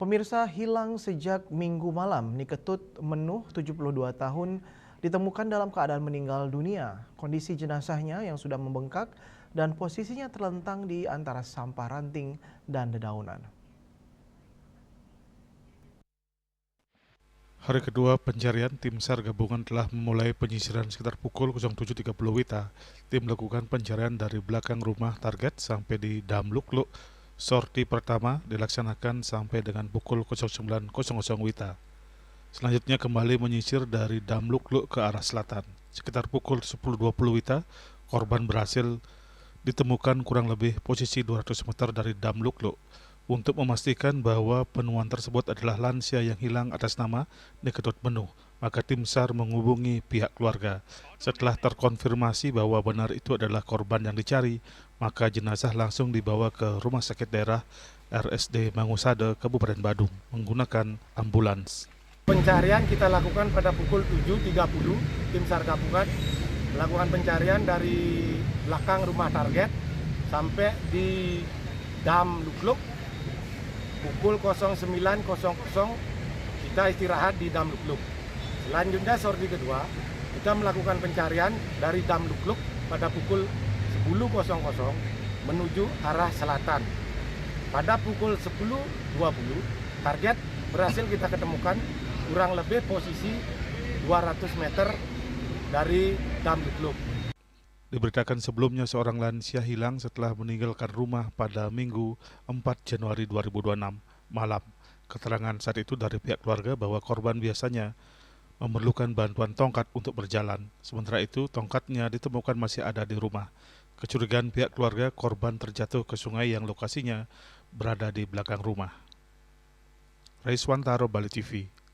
Pemirsa, hilang sejak Minggu malam. Niketut Menuh, 72 tahun, ditemukan dalam keadaan meninggal dunia. Kondisi jenazahnya yang sudah membengkak dan posisinya terlentang di antara sampah ranting dan dedaunan. Hari kedua pencarian, tim SAR gabungan telah memulai penyisiran sekitar pukul 07.30 WITA. Tim melakukan pencarian dari belakang rumah target sampai di Dam Lukluk. Sorti pertama dilaksanakan sampai dengan pukul 09.00 WITA. Selanjutnya kembali menyisir dari Dam Lukluk ke arah selatan. Sekitar pukul 10.20 WITA, korban berhasil ditemukan kurang lebih posisi 200 meter dari Dam Lukluk. Untuk memastikan bahwa penemuan tersebut adalah lansia yang hilang atas nama Niketut Menuh, maka tim SAR menghubungi pihak keluarga. Setelah terkonfirmasi bahwa benar itu adalah korban yang dicari, maka jenazah langsung dibawa ke Rumah Sakit Daerah RSD Mangusade, Kabupaten Badung, menggunakan ambulans. Pencarian kita lakukan pada pukul 7.30, tim SAR gabungan melakukan pencarian dari belakang rumah target sampai di Dam Lukluk. Pukul 09.00 kita istirahat di Dam Lukluk. Selanjutnya sorti kedua, kita melakukan pencarian dari Dam Lukluk pada pukul 10.00 menuju arah selatan. Pada pukul 10.20, target berhasil kita ketemukan kurang lebih posisi 200 meter dari Dam Lukluk. Diberitakan sebelumnya seorang lansia hilang setelah meninggalkan rumah pada Minggu 4 Januari 2026 malam. Keterangan saat itu dari pihak keluarga bahwa korban biasanya memerlukan bantuan tongkat untuk berjalan. Sementara itu tongkatnya ditemukan masih ada di rumah. Kecurigaan pihak keluarga, korban terjatuh ke sungai yang lokasinya berada di belakang rumah. Raiswantaro, Bali TV.